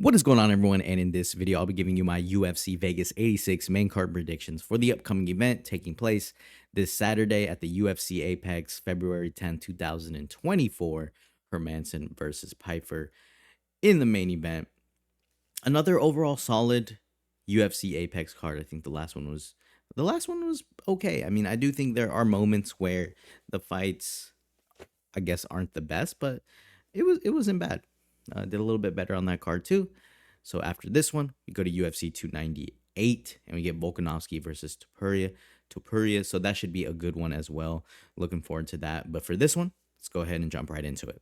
What is going on, everyone? And in this video, I'll be giving you my UFC Vegas 86 main card predictions for the upcoming event taking place this Saturday at the UFC Apex, February 10, 2024. Hermansson versus Pyfer in the main event. Another overall solid UFC Apex card. I think the last one was okay. I mean, I do think there are moments where the fights, I guess, aren't the best, but it wasn't bad. Did a little bit better on that card too. So after this one, we go to UFC 298 and we get Volkanovski versus Topuria. So that should be a good one as well. Looking forward to that. But for this one, let's go ahead and jump right into it.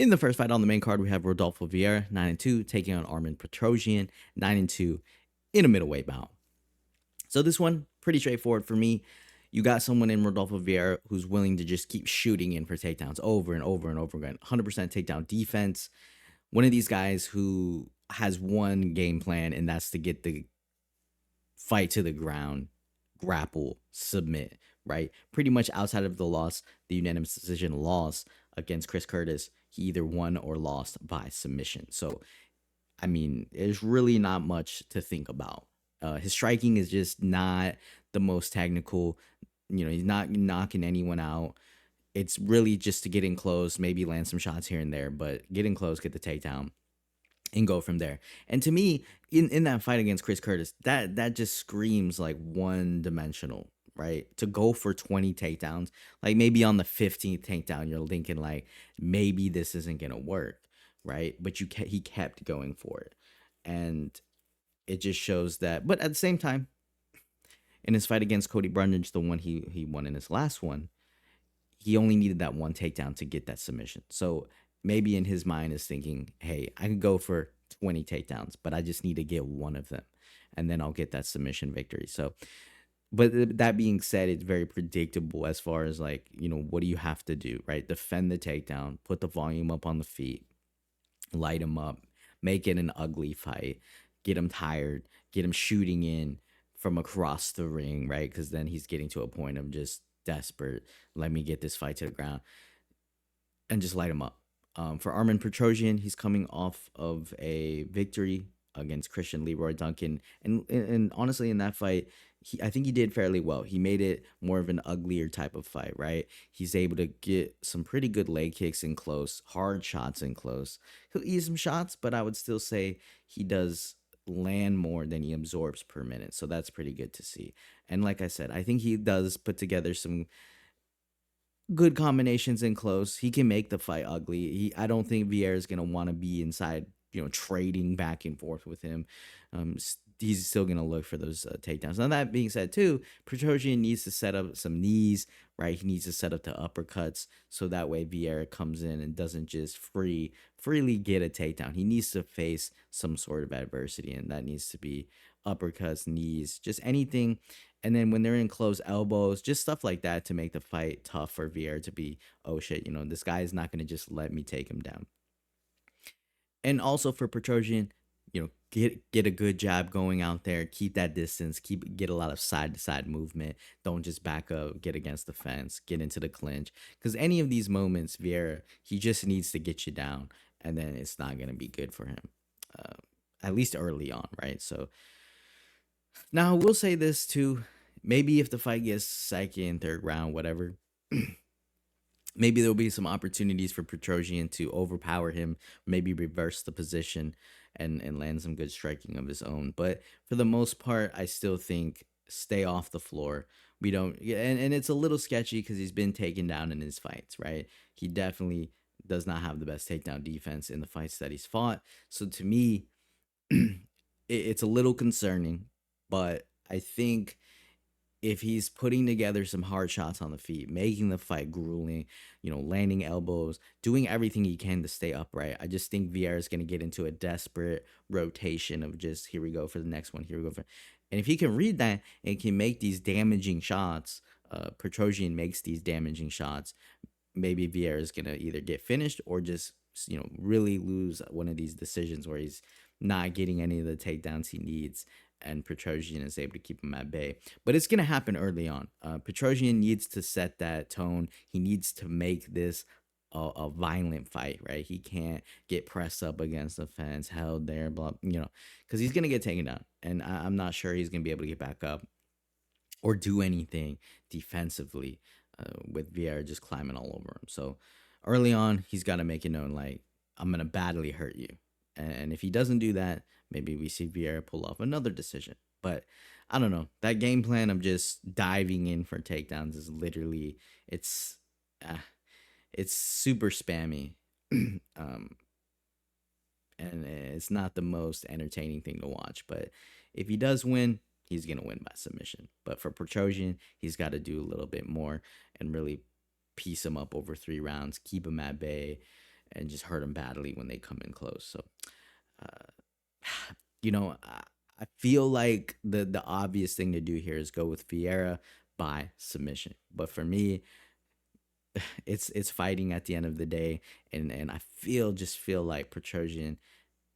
In the first fight on the main card, we have Rodolfo Vieira, 9-2, taking on Armen Petrosyan, 9-2, in a middleweight bout. So this one, pretty straightforward for me. You got someone in Rodolfo Vieira who's willing to just keep shooting in for takedowns over and over and over again. 100% takedown defense. One of these guys who has one game plan, and that's to get the fight to the ground, grapple, submit, right? Pretty much outside of the loss, the unanimous decision loss against Chris Curtis, he either won or lost by submission. So, I mean, there's really not much to think about. His striking is just not the most technical. You know, he's not knocking anyone out. It's really just to get in close, maybe land some shots here and there, but get in close, get the takedown, and go from there. And to me, in that fight against Chris Curtis, that just screams like one-dimensional, right? To go for 20 takedowns, like maybe on the 15th takedown, you're thinking like maybe this isn't gonna work, right? But he kept going for it, and it just shows that. But at the same time, in his fight against Cody Brundage, the one he won in his last one, he only needed that one takedown to get that submission. So maybe in his mind is thinking, hey, I can go for 20 takedowns, but I just need to get one of them, and then I'll get that submission victory. So, but that being said, it's very predictable as far as like, you know, what do you have to do, right? Defend the takedown, put the volume up on the feet, light him up, make it an ugly fight, get him tired, get him shooting in from across the ring, right? Because then he's getting to a point of just desperate. Let me get this fight to the ground and just light him up. For Armen Petrosyan, he's coming off of a victory against Christian Leroy Duncan, and honestly, in that fight, I think he did fairly well. He made it more of an uglier type of fight, right? He's able to get some pretty good leg kicks in close, hard shots in close. He'll eat some shots, but I would still say he does land more than he absorbs per minute. So that's pretty good to see. And like I said, I think he does put together some good combinations in close. He can make the fight ugly. I don't think Vieira is going to want to be inside, you know, trading back and forth with him. He's still going to look for those takedowns. Now, that being said, too, Petrosyan needs to set up some knees, right? He needs to set up the uppercuts so that way Vieira comes in and doesn't just freely get a takedown. He needs to face some sort of adversity, and that needs to be uppercuts, knees, just anything. And then when they're in close, elbows, just stuff like that to make the fight tough for Vieira to be, oh shit, you know, this guy is not going to just let me take him down. And also for Petrosyan, you know, get a good jab going out there, keep that distance, get a lot of side to side movement. Don't just back up, get against the fence, get into the clinch. Because any of these moments, Vieira, he just needs to get you down, and then it's not gonna be good for him, at least early on, right? So now we'll say this too. Maybe if the fight gets second, third round, whatever, maybe there'll be some opportunities for Petrosyan to overpower him, maybe reverse the position and land some good striking of his own. But for the most part, I still think stay off the floor. We don't, and it's a little sketchy because he's been taken down in his fights, right? He definitely does not have the best takedown defense in the fights that he's fought. So to me, it's a little concerning, but I think if he's putting together some hard shots on the feet, making the fight grueling, you know, landing elbows, doing everything he can to stay upright, I just think Vieira is going to get into a desperate rotation of just, here we go for the next one, here we go for. And if he can read that and can make these damaging shots, Petrosyan makes these damaging shots, maybe Vieira is going to either get finished or just, you know, really lose one of these decisions where he's not getting any of the takedowns he needs, and Petrosyan is able to keep him at bay. But it's going to happen early on. Petrosyan needs to set that tone. He needs to make this a violent fight, right? He can't get pressed up against the fence, held there, blah, because he's gonna get taken down, and I'm not sure he's gonna be able to get back up or do anything defensively with Vieira just climbing all over him. So early on, he's got to make it known, like, I'm going to badly hurt you. And if he doesn't do that, maybe we see Vieira pull off another decision. But I don't know. That game plan of just diving in for takedowns is literally, it's, uh, it's super spammy. um, and it's not the most entertaining thing to watch. But if he does win, he's gonna win by submission. But for Petrosyan, he's got to do a little bit more and really piece him up over 3 rounds, keep him at bay, and just hurt him badly when they come in close. So, I feel like the obvious thing to do here is go with Vieira by submission. But for me, it's fighting at the end of the day, and I feel like Petrosyan,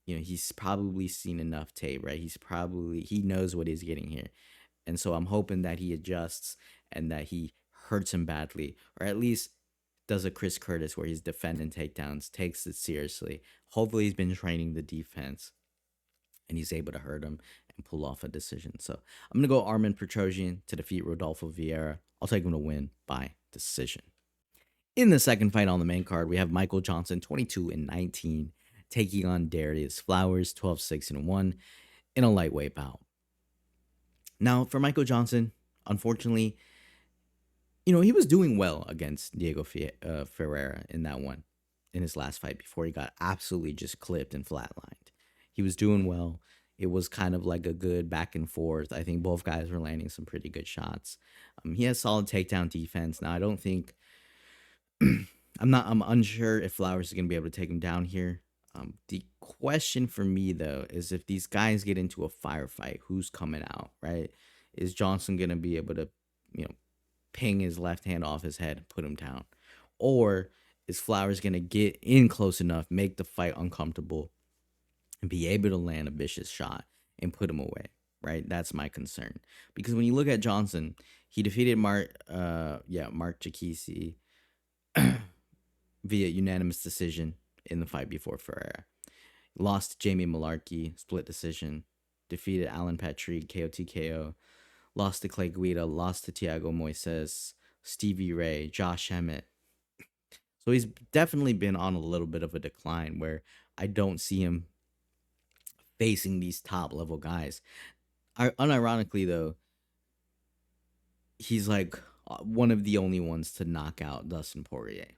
he's probably seen enough tape, right? He knows what he's getting here. And so I'm hoping that he adjusts and that he hurts him badly, or at least does a Chris Curtis where he's defending takedowns, takes it seriously. Hopefully he's been training the defense and he's able to hurt him and pull off a decision. So I'm gonna go Armen Petrosyan to defeat Rodolfo Vieira. I'll take him to win by decision. In the second fight on the main card, we have Michael Johnson, 22-19, taking on Darrius Flowers, 12-6-1, in a lightweight bout. Now, for Michael Johnson, unfortunately, he was doing well against Diego Ferreira in that one, in his last fight, before he got absolutely just clipped and flatlined. He was doing well. It was kind of like a good back and forth. I think both guys were landing some pretty good shots. He has solid takedown defense. Now, I don't think I'm unsure if Flowers is going to be able to take him down here. The question for me, though, is if these guys get into a firefight, who's coming out, right? Is Johnson going to be able to, ping his left hand off his head and put him down? Or is Flowers going to get in close enough, make the fight uncomfortable, and be able to land a vicious shot and put him away, right? That's my concern. Because when you look at Johnson, he defeated Mark Jakisi via unanimous decision in the fight before Ferreira. Lost to Jamie Malarkey, split decision. Defeated Alan Patrick, KO. Lost to Clay Guida. Lost to Thiago Moises, Stevie Ray, Josh Emmett. So he's definitely been on a little bit of a decline where I don't see him facing these top level guys. Unironically, though, he's like one of the only ones to knock out Dustin Poirier,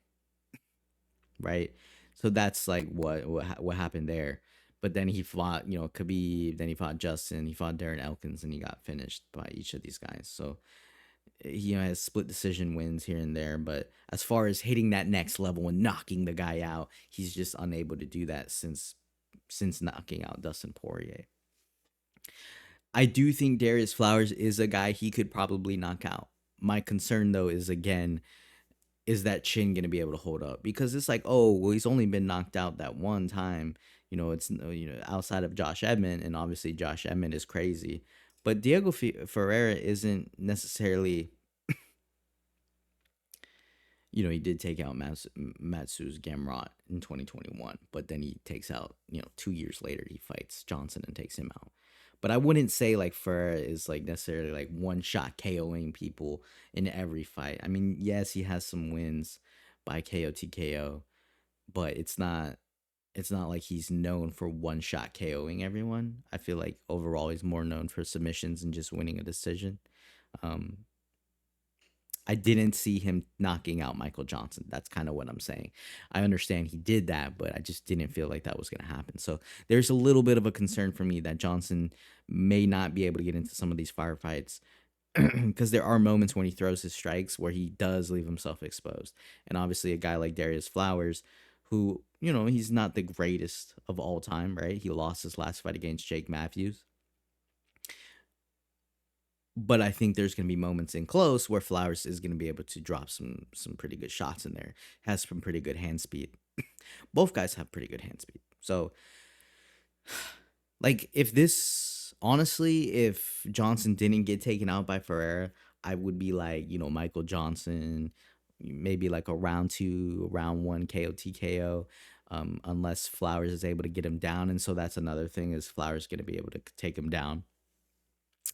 right? So that's like what happened there. But then he fought, Khabib, then he fought Justin, he fought Darren Elkins, and he got finished by each of these guys. So he has split decision wins here and there, but as far as hitting that next level and knocking the guy out, he's just unable to do that since knocking out Dustin Poirier. I do think Darrius Flowers is a guy he could probably knock out. My concern, though, is again, is that chin going to be able to hold up? Because it's like, oh, well, he's only been knocked out that one time. It's outside of Josh Edmond, and obviously Josh Edmond is crazy. But Diego Ferreira isn't necessarily, he did take out Matsu's Gamrot in 2021, but then he takes out, 2 years later, he fights Johnson and takes him out. But I wouldn't say like Ferreira is like necessarily like one shot KOing people in every fight. I mean, yes, he has some wins by KO TKO, but it's not like he's known for one shot KOing everyone. I feel like overall he's more known for submissions and just winning a decision. I didn't see him knocking out Michael Johnson. That's kind of what I'm saying. I understand he did that, but I just didn't feel like that was going to happen. So there's a little bit of a concern for me that Johnson may not be able to get into some of these firefights because there are moments when he throws his strikes where he does leave himself exposed. And obviously a guy like Darrius Flowers, who, he's not the greatest of all time, right? He lost his last fight against Jake Matthews. But I think there's going to be moments in close where Flowers is going to be able to drop some pretty good shots in there. Has some pretty good hand speed. Both guys have pretty good hand speed. So, like, if Johnson didn't get taken out by Ferreira, I would be like, Michael Johnson, maybe like a round 2, round 1 KO TKO, unless Flowers is able to get him down. And so that's another thing, is Flowers going to be able to take him down.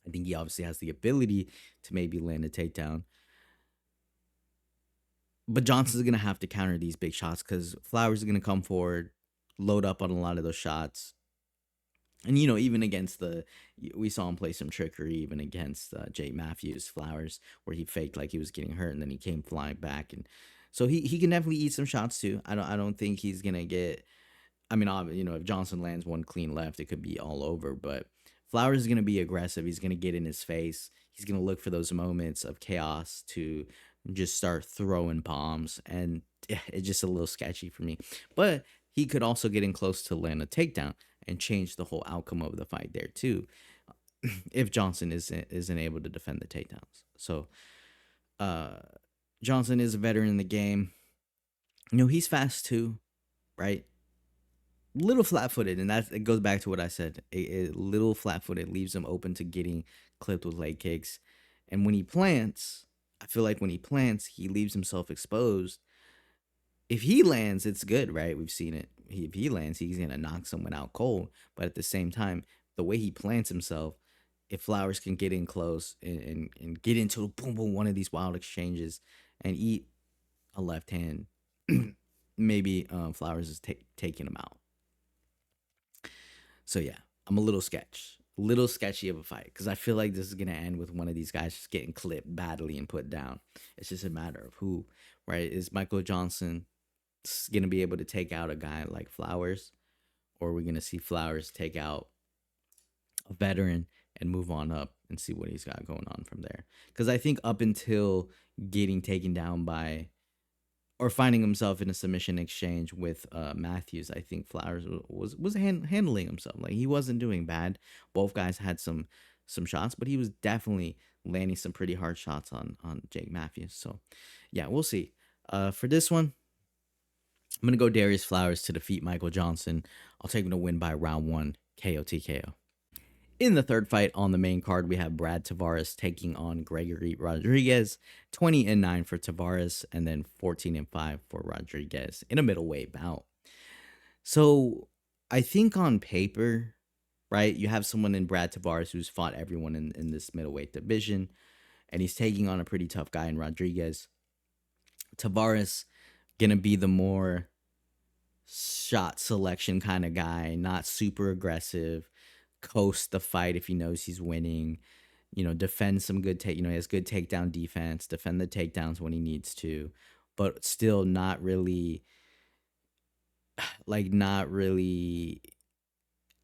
I think he obviously has the ability to maybe land a takedown. But Johnson's going to have to counter these big shots, because Flowers is going to come forward, load up on a lot of those shots. And, even against we saw him play some trickery even against Jake Matthews, Flowers, where he faked like he was getting hurt and then he came flying back. And so he can definitely eat some shots too. I don't think he's going to get, I mean, if Johnson lands one clean left, it could be all over. But Flowers is going to be aggressive. He's going to get in his face. He's going to look for those moments of chaos to just start throwing bombs. And it's just a little sketchy for me. But he could also get in close to land a takedown and change the whole outcome of the fight there too, if Johnson isn't able to defend the takedowns. So Johnson is a veteran in the game. He's fast too, right? Little flat-footed, and it goes back to what I said. A little flat-footed leaves him open to getting clipped with leg kicks. And when he plants, I feel like when he plants, he leaves himself exposed. If he lands, it's good, right? We've seen it. If he lands, he's going to knock someone out cold. But at the same time, the way he plants himself, if Flowers can get in close and get into boom, boom, one of these wild exchanges and eat a left hand, maybe Flowers is taking him out. So, yeah, I'm a little sketchy of a fight, because I feel like this is going to end with one of these guys just getting clipped badly and put down. It's just a matter of who, right? Is Michael Johnson going to be able to take out a guy like Flowers, or are we going to see Flowers take out a veteran and move on up and see what he's got going on from there? Because I think up until getting taken down by, or finding himself in a submission exchange with Matthews, I think Flowers was handling himself. Like, he wasn't doing bad. Both guys had some shots, but he was definitely landing some pretty hard shots on Jake Matthews. So yeah, we'll see. For this one, I'm going to go Darrius Flowers to defeat Michael Johnson. I'll take him to win by round 1 KO TKO. In the third fight on the main card, we have Brad Tavares taking on Gregory Rodrigues. 20-9 for Tavares, and then 14-5 for Rodrigues in a middleweight bout. So I think on paper, right, you have someone in Brad Tavares who's fought everyone in this middleweight division, and he's taking on a pretty tough guy in Rodrigues. Tavares gonna be the more shot selection kind of guy, not super aggressive, coast the fight if he knows he's winning, defend some good he has good takedown defense, defend the takedowns when he needs to, but still not really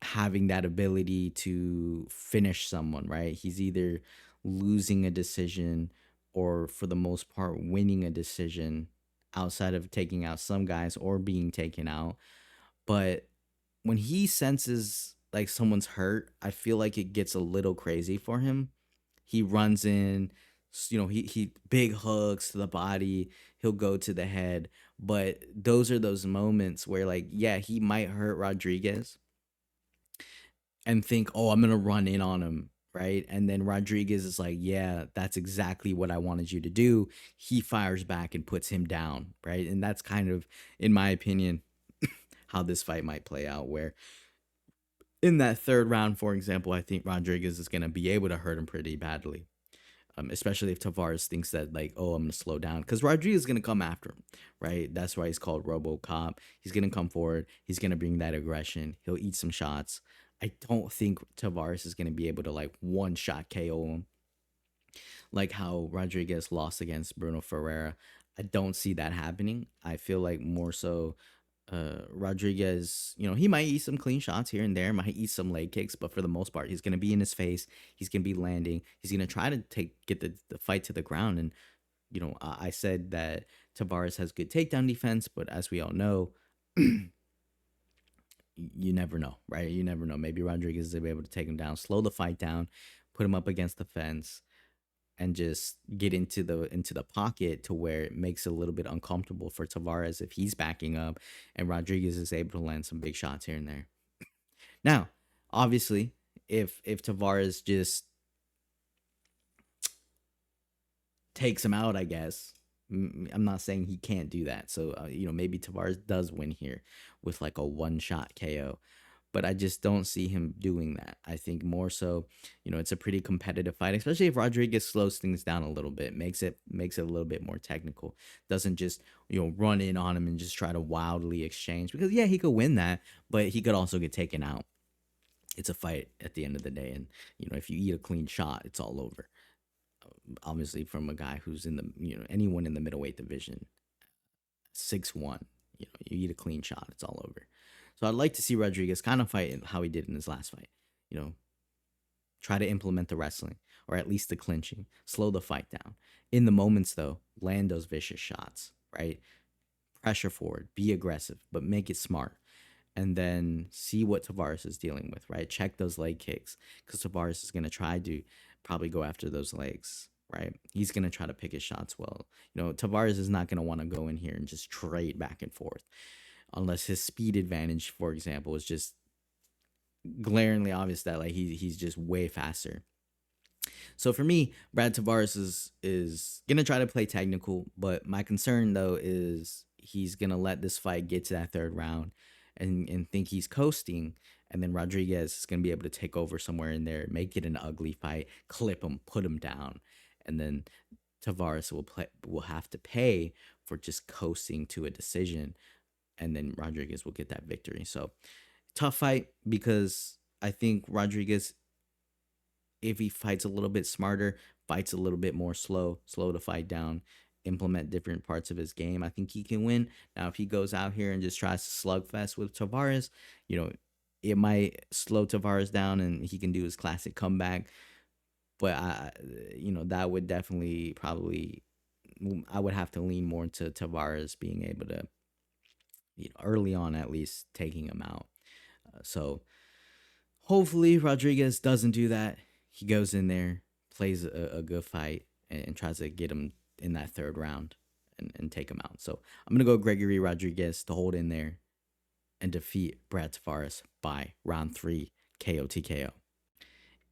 having that ability to finish someone, right? He's either losing a decision or, for the most part, winning a decision, outside of taking out some guys or being taken out. But when he senses like someone's hurt, I feel like it gets a little crazy for him. He runs in, he big hooks to the body, he'll go to the head. But those are those moments where, like, yeah, he might hurt Rodrigues and think, oh, I'm gonna run in on him, right? And then Rodrigues is like, yeah, that's exactly what I wanted you to do. He fires back and puts him down, right? And that's kind of, in my opinion, how this fight might play out, where in that third round, for example, I think Rodrigues is going to be able to hurt him pretty badly, especially if Tavares thinks that, like, oh, I'm going to slow down, because Rodrigues is going to come after him, right? That's why he's called RoboCop. He's going to come forward. He's going to bring that aggression. He'll eat some shots. I don't think Tavares is going to be able to, like, one-shot KO him, like how Rodrigues lost against Bruno Ferreira. I don't see that happening. I feel like more so Rodrigues, he might eat some clean shots here and there, might eat some leg kicks, but for the most part, he's going to be in his face. He's going to be landing. He's going to try to get the fight to the ground. And, I said that Tavares has good takedown defense, but as we all know, you never know, right? You never know. Maybe Rodrigues is able to take him down, slow the fight down, put him up against the fence, and just get into the pocket to where it makes it a little bit uncomfortable for Tavares if he's backing up, and Rodrigues is able to land some big shots here and there. Now, obviously, if Tavares just takes him out, I guess, I'm not saying he can't do that. So, maybe Tavares does win here with like a one shot KO, but I just don't see him doing that. I think more so, it's a pretty competitive fight, especially if Rodrigues slows things down a little bit, makes it a little bit more technical, doesn't just, run in on him and just try to wildly exchange, because yeah, he could win that, but he could also get taken out. It's a fight at the end of the day, and if you eat a clean shot, it's all over. Obviously, from a guy who's in the anyone in the middleweight division, 6'1", you eat a clean shot, it's all over. So I'd like to see Rodrigues kind of fight how he did in his last fight. Try to implement the wrestling, or at least the clinching, slow the fight down. In the moments though, land those vicious shots, right? Pressure forward, be aggressive, but make it smart. And then see what Tavares is dealing with, right? Check those leg kicks, because Tavares is going to try to probably go after those legs, right? He's going to try to pick his shots well. Tavares is not going to want to go in here and just trade back and forth, unless his speed advantage, for example, is just glaringly obvious that like he's just way faster. So for me, Brad Tavares is gonna try to play technical, but my concern though is he's gonna let this fight get to that third round and think he's coasting, and then Rodrigues is gonna be able to take over somewhere in there, make it an ugly fight, clip him, put him down, and then Tavares will have to pay for just coasting to a decision, and then Rodrigues will get that victory. So tough fight, because I think Rodrigues, if he fights a little bit smarter, fights a little bit more slow to fight down, implement different parts of his game, I think he can win. Now, if he goes out here and just tries to slugfest with Tavares, it might slow Tavares down and he can do his classic comeback. But that would definitely probably, I would have to lean more to Tavares being able to, early on at least, taking him out. So hopefully Rodrigues doesn't do that. He goes in there, plays a good fight, and tries to get him in that third round and take him out. So I'm going to go Gregory Rodrigues to hold in there and defeat Brad Tavares by round 3 KO TKO.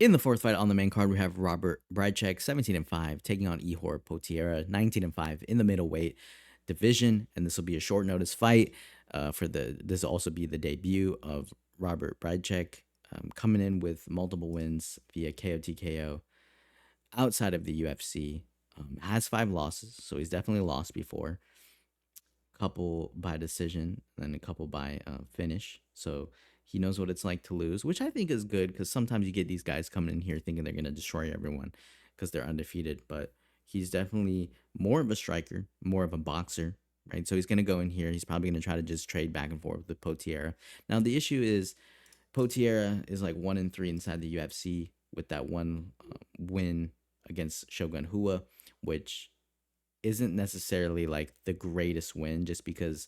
In the fourth fight on the main card, we have Robert Bryczek, 17-5, taking on Ihor Potieria, 19-5 in the middleweight division, and this will be a short notice fight. This will also be the debut of Robert Bryczek, coming in with multiple wins via KO TKO outside of the UFC. Has 5 losses, so he's definitely lost before. A couple by decision, and a couple by finish. So he knows what it's like to lose, which I think is good, because sometimes you get these guys coming in here thinking they're going to destroy everyone because they're undefeated. But he's definitely more of a striker, more of a boxer, right? So he's going to go in here. He's probably going to try to just trade back and forth with Potieria. Now, the issue is Potieria is like 1-3 inside the UFC with that one win against Shogun Rua, which isn't necessarily like the greatest win, just because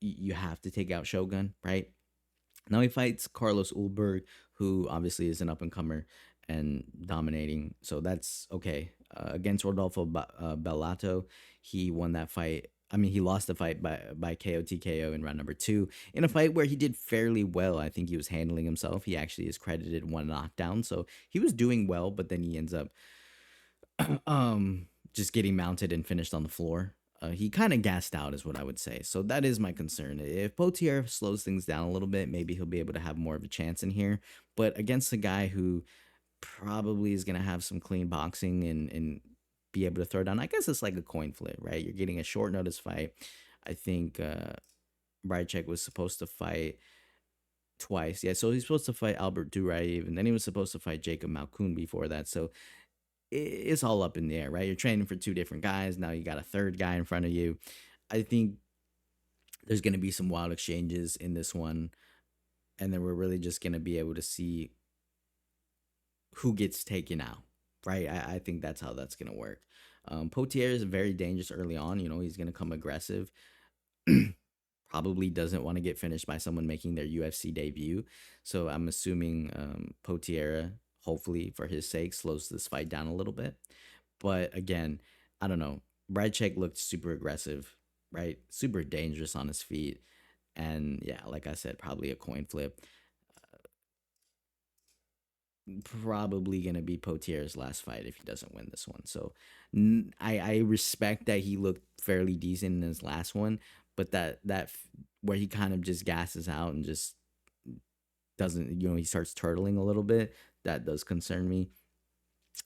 you have to take out Shogun, right? Now he fights Carlos Ulberg, who obviously is an up and comer and dominating, so that's okay. Against Rodolfo Bellato, he won that fight. I mean, he lost the fight by KO TKO in round number 2 in a fight where he did fairly well. I think he was handling himself. He actually is credited 1 knockdown, so he was doing well, but then he ends up just getting mounted and finished on the floor. He kind of gassed out is what I would say. So that is my concern. If Potieria slows things down a little bit, maybe he'll be able to have more of a chance in here. But against a guy who probably is going to have some clean boxing and be able to throw down, I guess it's like a coin flip, right? You're getting a short notice fight. I think Bryczek was supposed to fight twice. Yeah, so he's supposed to fight Albert Duraev, and then he was supposed to fight Jacob Malkoun before that. So it's all up in the air, right? You're training for 2 different guys. Now you got a third guy in front of you. I think there's going to be some wild exchanges in this one. And then we're really just going to be able to see who gets taken out, right? I think that's how that's going to work. Potieria is very dangerous early on. He's going to come aggressive. Probably doesn't want to get finished by someone making their UFC debut. So I'm assuming Potieria, hopefully for his sake, slows this fight down a little bit. But again, I don't know. Bryczek looked super aggressive, right? Super dangerous on his feet. And yeah, like I said, probably a coin flip. probably gonna be Potieria's last fight if he doesn't win this one. So I respect that he looked fairly decent in his last one, but where he kind of just gasses out and just doesn't, he starts turtling a little bit. That does concern me.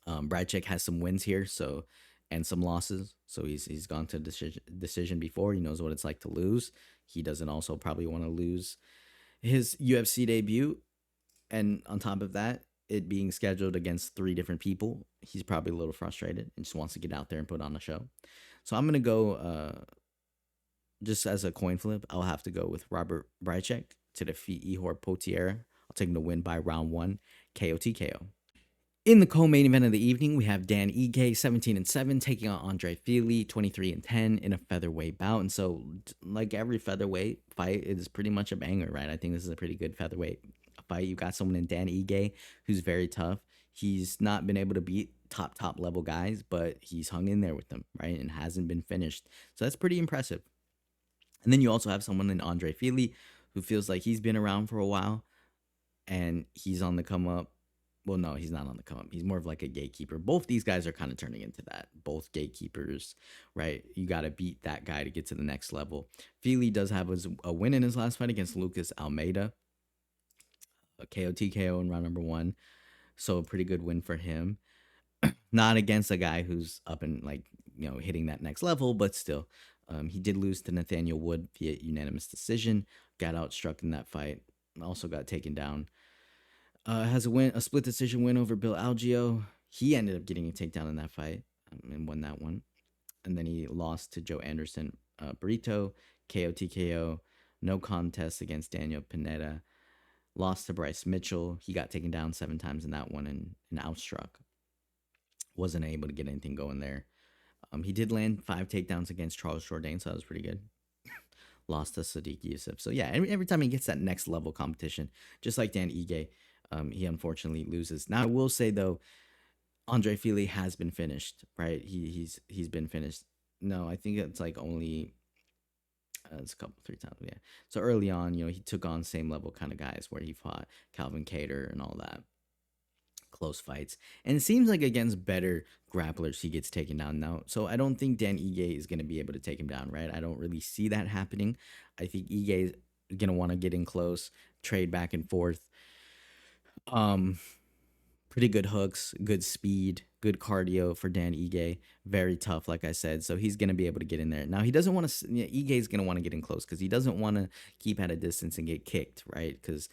Bryczek has some wins here, so, and some losses. So he's gone to decision before. He knows what it's like to lose. He doesn't also probably want to lose his UFC debut. And on top of that, it being scheduled against 3 different people, he's probably a little frustrated and just wants to get out there and put on a show. So I'm gonna go just as a coin flip. I'll have to go with Robert Bryczek to defeat Ihor Potieria. I'll take him to win by round 1, KO TKO. In the co-main event of the evening, we have Dan Ige, 17-7, taking on Andre Fili, 23-10, in a featherweight bout. And so, like every featherweight fight, it is pretty much a banger, right? I think this is a pretty good featherweight fight. You got someone in Dan Ige who's very tough. He's not been able to beat top level guys, but he's hung in there with them, right? And hasn't been finished. So that's pretty impressive. And then you also have someone in Andre Fili who feels like he's been around for a while and he's on the come up. Well, no, he's not on the come up. He's more of like a gatekeeper. Both these guys are kind of turning into that. Both gatekeepers, right? You got to beat that guy to get to the next level. Fili does have a win in his last fight against Lucas Almeida, a KO TKO in round number 1. So a pretty good win for him. Not against a guy who's up and like, hitting that next level, but still. He did lose to Nathaniel Wood via unanimous decision. Got outstruck in that fight. Also got taken down. Has a split decision win over Bill Algeo. He ended up getting a takedown in that fight and won that one. And then he lost to Joe Anderson Brito, KO TKO, no contest against Daniel Pineda. Lost to Bryce Mitchell. He got taken down 7 times in that one and outstruck. Wasn't able to get anything going there. He did land 5 takedowns against Charles Jourdain, so that was pretty good. Lost to Sadiq Yusuf. So yeah, every time he gets that next level competition, just like Dan Ige, he unfortunately loses. Now I will say though, Andre Fili has been finished, right? He's been finished. No, I think it's like only it's a couple 3 times, yeah. So early on, he took on same level kind of guys where he fought Calvin Kattar and all that. Close fights, and it seems like against better grapplers he gets taken down now. So I don't think Dan Ige is going to be able to take him down, right? I don't really see that happening. I think Ige is going to want to get in close, trade back and forth. Pretty good hooks, good speed, good cardio for Dan Ige. Very tough, like I said. So he's going to be able to get in there. Now, he doesn't want to, Ige is going to want to get in close because he doesn't want to keep at a distance and get kicked, right? Because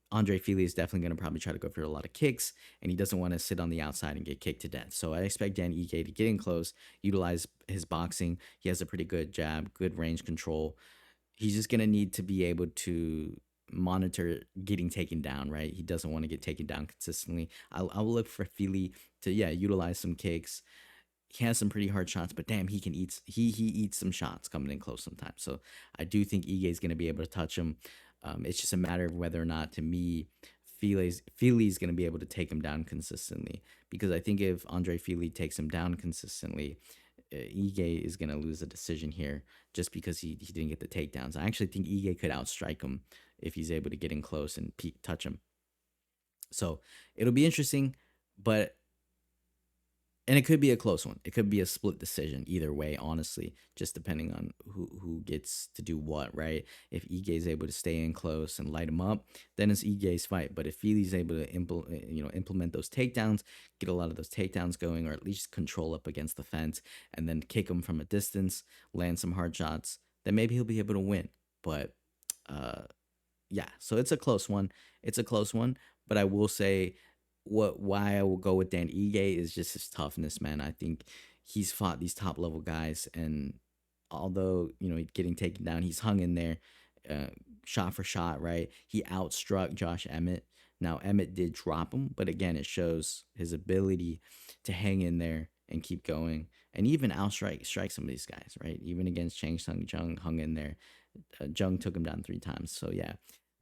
Andre Fili is definitely going to probably try to go for a lot of kicks, and he doesn't want to sit on the outside and get kicked to death. So I expect Dan Ige to get in close, utilize his boxing. He has a pretty good jab, good range control. He's just going to need to be able to monitor getting taken down, right? He doesn't want to get taken down consistently. I'll look for Fili to, utilize some kicks. He has some pretty hard shots, but damn, he eats some shots coming in close sometimes. So I do think Ige is going to be able to touch him. It's just a matter of whether or not, to me, Fili's going to be able to take him down consistently. Because I think if Andre Fili takes him down consistently, Ige is going to lose the decision here just because he didn't get the takedowns. I actually think Ige could outstrike him if he's able to get in close and touch him. So it'll be interesting, and it could be a close one. It could be a split decision either way, honestly, just depending on who gets to do what, right? If Ige is able to stay in close and light him up, then it's Ige's fight. But if Fili's able to implement those takedowns, get a lot of those takedowns going, or at least control up against the fence, and then kick him from a distance, land some hard shots, then maybe he'll be able to win. But yeah, so it's a close one. It's a close one, but I will say why I will go with Dan Ige is just his toughness, man. I think he's fought these top level guys, and although getting taken down, he's hung in there, shot for shot, right? He outstruck Josh Emmett. Now Emmett did drop him, but again, it shows his ability to hang in there and keep going, and even strike some of these guys, right? Even against Chang Sung Jung, hung in there. Jung took him down 3 times. So yeah,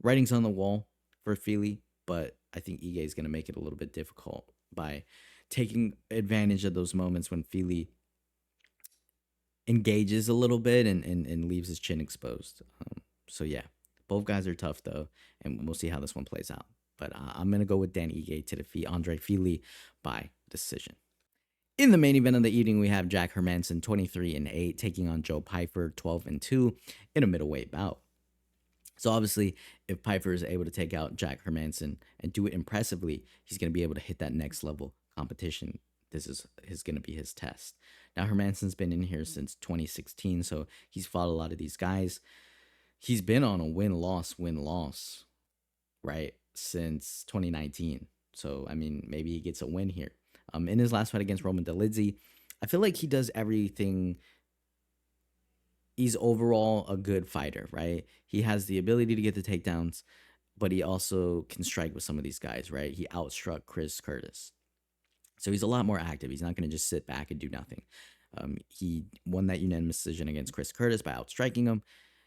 writing's on the wall for Fili, but I think Ige is going to make it a little bit difficult by taking advantage of those moments when Fili engages a little bit and leaves his chin exposed. So yeah, both guys are tough though, and we'll see how this one plays out. But I'm going to go with Dan Ige to defeat Andre Fili by decision. In the main event of the evening, we have Jack Hermansson 23-8 taking on Joe Pyfer 12-2 in a middleweight bout. So obviously, if Pyfer is able to take out Jack Hermansson and do it impressively, he's going to be able to hit that next level competition. This is going to be his test. Now, Hermansson's been in here since 2016, so he's fought a lot of these guys. He's been on a win-loss, right, since 2019. So, I mean, maybe he gets a win here. In his last fight against Roman Dolidze, I feel like he does everything. He's overall a good fighter, right? He has the ability to get the takedowns, but he also can strike with some of these guys, right? He outstruck Chris Curtis. So he's a lot more active. He's not going to just sit back and do nothing. He won that unanimous decision against Chris Curtis by outstriking him.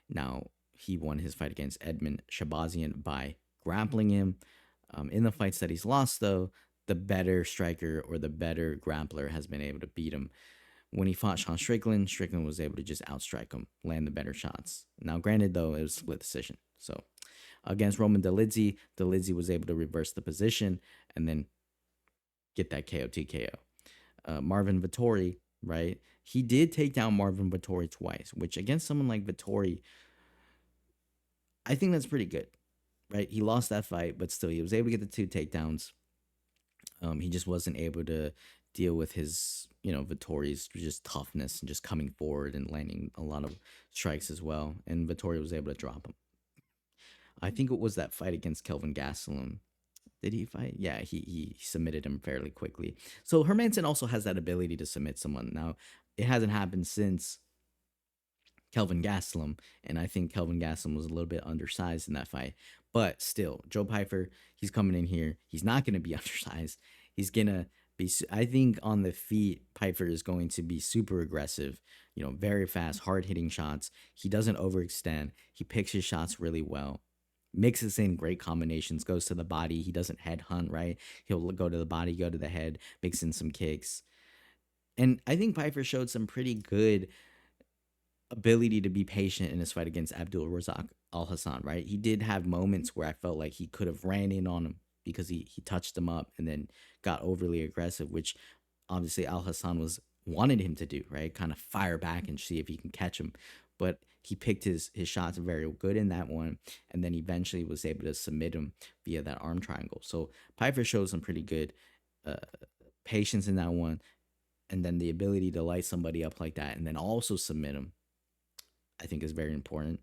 Now, he won his fight against Edmund Shabazian by grappling him. In the fights that he's lost, though, the better striker or the better grappler has been able to beat him. When he fought Sean Strickland, Strickland was able to just outstrike him, land the better shots. Now, granted, though, it was a split decision. So, against Roman Dolidze, Dolidze was able to reverse the position and then get that KO TKO. Marvin Vettori, right? He did take down Marvin Vettori twice, which against someone like Vettori, I think that's pretty good, right? He lost that fight, but still, he was able to get the 2 takedowns. He just wasn't able to deal with his, Vettori's just toughness and just coming forward and landing a lot of strikes as well. And Vettori was able to drop him. I think it was that fight against Kelvin Gastelum. Did he fight? Yeah, he submitted him fairly quickly. So Hermansson also has that ability to submit someone. Now, it hasn't happened since Kelvin Gastelum, and I think Kelvin Gastelum was a little bit undersized in that fight. But still, Joe Pyfer, he's coming in here. He's not going to be undersized. He's going to be, I think on the feet, Pyfer is going to be super aggressive, very fast, hard-hitting shots. He doesn't overextend. He picks his shots really well. Mixes in great combinations, goes to the body. He doesn't headhunt, right? He'll go to the body, go to the head, mix in some kicks. And I think Pyfer showed some pretty good ability to be patient in his fight against Abdul Razak Al Hassan, right? He did have moments where I felt like he could have ran in on him because he touched him up and then got overly aggressive, which obviously Al Hassan wanted him to do, right? Kind of fire back and see if he can catch him. But he picked his shots very good in that one, and then eventually was able to submit him via that arm triangle. So Pyfer shows some pretty good patience in that one, and then the ability to light somebody up like that and then also submit him, I think is very important.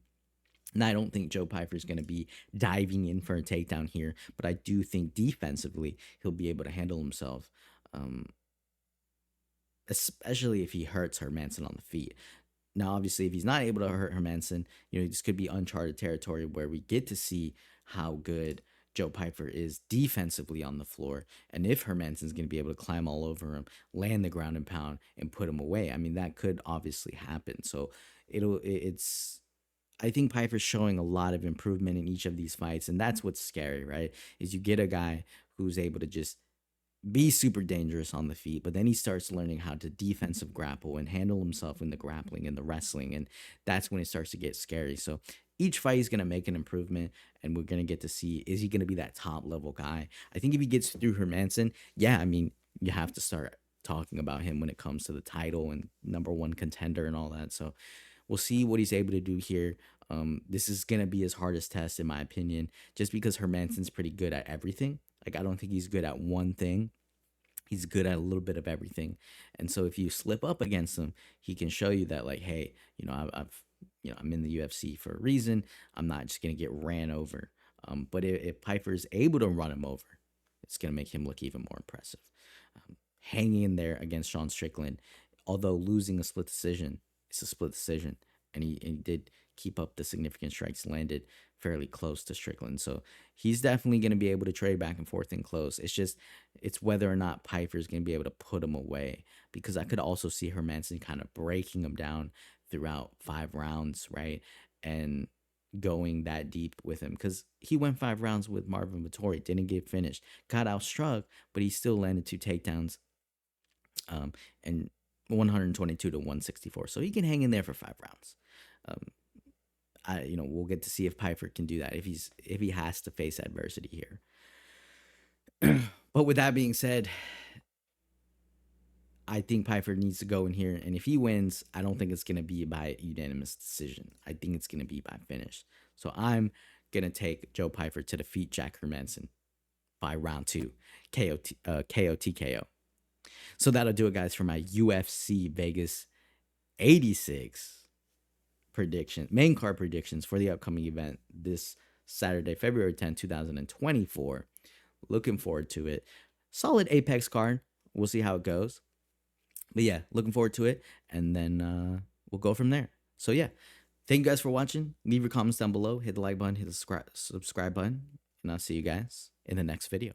And I don't think Joe Pyfer is going to be diving in for a takedown here, but I do think defensively he'll be able to handle himself, especially if he hurts Hermansson on the feet. Now, obviously, if he's not able to hurt Hermansson, this could be uncharted territory where we get to see how good Joe Pyfer is defensively on the floor. And if Hermansson's going to be able to climb all over him, land the ground and pound, and put him away, I mean, that could obviously happen. So I think Pyfer's showing a lot of improvement in each of these fights. And that's what's scary, right? Is you get a guy who's able to just be super dangerous on the feet, but then he starts learning how to defensive grapple and handle himself in the grappling and the wrestling, and that's when it starts to get scary. So each fight is going to make an improvement, and we're going to get to see, is he going to be that top level guy? I think if he gets through Hermansson, yeah, I mean, you have to start talking about him when it comes to the title and #1 contender and all that. So we'll see what he's able to do here. This is going to be his hardest test, in my opinion, just because Hermansson's pretty good at everything. Like, I don't think he's good at one thing. He's good at a little bit of everything. And so if you slip up against him, he can show you that, like, hey, I'm in the UFC for a reason. I'm not just going to get ran over. But if Pyfer is able to run him over, it's going to make him look even more impressive. Hanging in there against Sean Strickland, although losing a split decision, it's a split decision. And he did keep up the significant strikes, landed fairly close to Strickland. So he's definitely going to be able to trade back and forth and close. It's whether or not Pyfer is going to be able to put him away, because I could also see Hermansson kind of breaking him down throughout 5 rounds, right? And going that deep with him, because he went 5 rounds with Marvin Vettori, didn't get finished, got outstruck, but he still landed 2 takedowns, and 122 to 164. So he can hang in there for 5 rounds. We'll get to see if Pyfer can do that, if he has to face adversity here. But with that being said, I think Pyfer needs to go in here, and if he wins, I don't think it's gonna be by unanimous decision. I think it's gonna be by finish. So I'm gonna take Joe Pyfer to defeat Jack Hermansson by round 2, KO TKO. So that'll do it, guys, for my UFC Vegas 86 main card predictions for the upcoming event this Saturday, February 10th, 2024. Looking forward to it. Solid Apex card. We'll see how it goes. But yeah, looking forward to it. And then we'll go from there. So yeah, thank you guys for watching. Leave your comments down below. Hit the like button, hit the subscribe button. And I'll see you guys in the next video.